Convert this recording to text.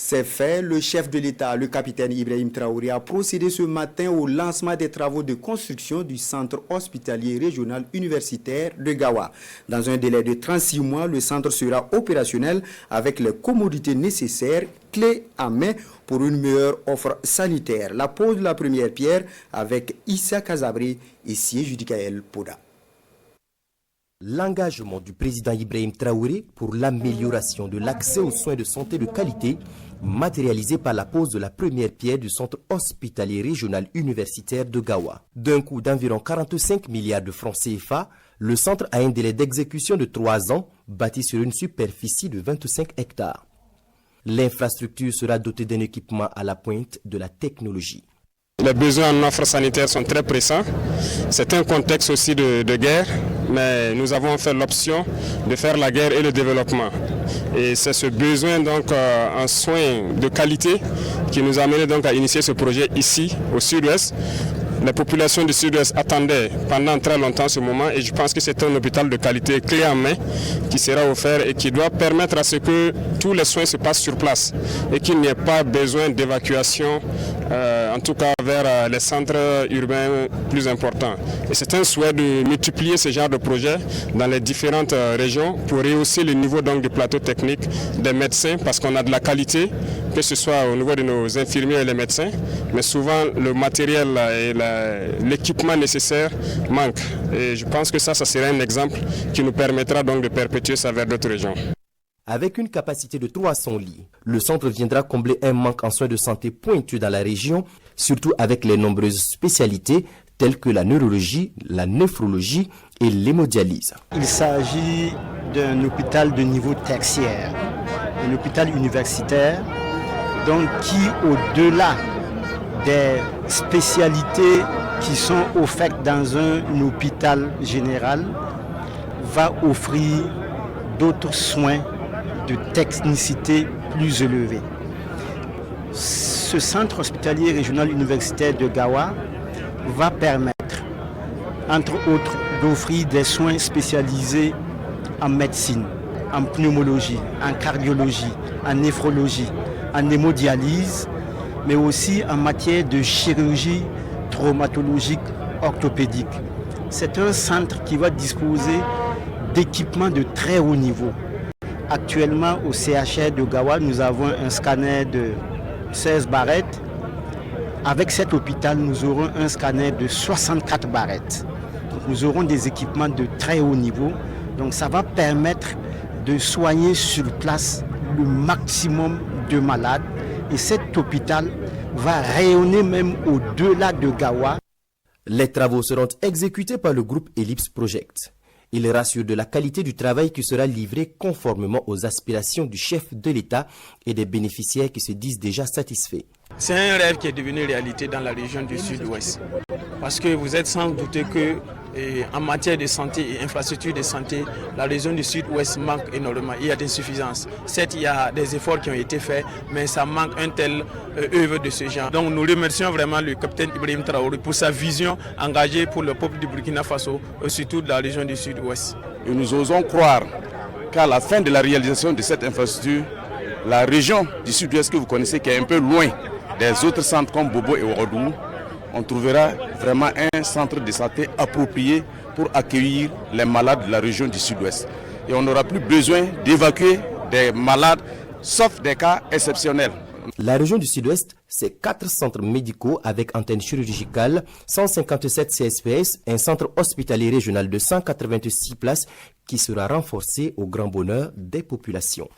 C'est fait, le chef de l'État, le capitaine Ibrahim Traoré, a procédé ce matin au lancement des travaux de construction du centre hospitalier régional universitaire de Gawa. Dans un délai de 36 mois, le centre sera opérationnel avec les commodités nécessaires, clés à main pour une meilleure offre sanitaire. La pose de la première pierre avec Issa Kazabri et Siege Judikael Poda. L'engagement du président Ibrahim Traoré pour l'amélioration de l'accès aux soins de santé de qualité, matérialisé par la pose de la première pierre du centre hospitalier régional universitaire de Gawa. D'un coût d'environ 45 milliards de francs CFA, le centre a un délai d'exécution de 3 ans, bâti sur une superficie de 25 hectares. L'infrastructure sera dotée d'un équipement à la pointe de la technologie. Les besoins en offres sanitaires sont très pressants. C'est un contexte aussi de guerre, mais nous avons fait l'option de faire la guerre et le développement. Et c'est ce besoin donc en soins de qualité qui nous a amené donc à initier ce projet ici au sud-ouest. Les populations du sud-ouest attendaient pendant très longtemps ce moment et je pense que c'est un hôpital de qualité clé en main qui sera offert et qui doit permettre à ce que tous les soins se passent sur place et qu'il n'y ait pas besoin d'évacuation, en tout cas vers les centres urbains plus importants. Et c'est un souhait de multiplier ce genre de projets dans les différentes régions pour rehausser le niveau donc du plateau technique des médecins parce qu'on a de la qualité, que ce soit au niveau de nos infirmiers et les médecins, mais souvent le matériel et l'équipement nécessaire manque. Et je pense que ça serait un exemple qui nous permettra donc de perpétuer ça vers d'autres régions. Avec une capacité de 300 lits, le centre viendra combler un manque en soins de santé pointu dans la région, surtout avec les nombreuses spécialités telles que la neurologie, la néphrologie et l'hémodialyse. Il s'agit d'un hôpital de niveau tertiaire, un hôpital universitaire, donc qui, au-delà des spécialités qui sont offertes dans un hôpital général, va offrir d'autres soins de technicité plus élevée. Ce centre hospitalier régional universitaire de Gawa va permettre, entre autres, d'offrir des soins spécialisés en médecine, en pneumologie, en cardiologie, en néphrologie, en hémodialyse, mais aussi en matière de chirurgie traumatologique orthopédique. C'est un centre qui va disposer d'équipements de très haut niveau. Actuellement, au CHR de Gawa, nous avons un scanner de 16 barrettes. Avec cet hôpital, nous aurons un scanner de 64 barrettes. Donc, nous aurons des équipements de très haut niveau. Donc ça va permettre de soigner sur place le maximum de malades. Et cet hôpital va rayonner même au-delà de Gawa. Les travaux seront exécutés par le groupe Ellipse Project. Il rassure de la qualité du travail qui sera livré conformément aux aspirations du chef de l'État et des bénéficiaires qui se disent déjà satisfaits. C'est un rêve qui est devenu réalité dans la région du Sud-Ouest. Parce que vous êtes sans douter que en matière de santé et infrastructure de santé, la région du Sud-Ouest manque énormément. Il y a des insuffisances. Certes, il y a des efforts qui ont été faits, mais ça manque un tel œuvre de ce genre. Donc nous remercions vraiment le capitaine Ibrahim Traoré pour sa vision engagée pour le peuple du Burkina Faso, surtout de la région du Sud-Ouest. Et nous osons croire qu'à la fin de la réalisation de cette infrastructure, la région du Sud-Ouest que vous connaissez, qui est un peu loin des autres centres comme Bobo et Ouadou, on trouvera vraiment un centre de santé approprié pour accueillir les malades de la région du Sud-Ouest. Et on n'aura plus besoin d'évacuer des malades, sauf des cas exceptionnels. La région du Sud-Ouest, c'est 4 centres médicaux avec antenne chirurgicale, 157 CSPS, un centre hospitalier régional de 186 places qui sera renforcé au grand bonheur des populations.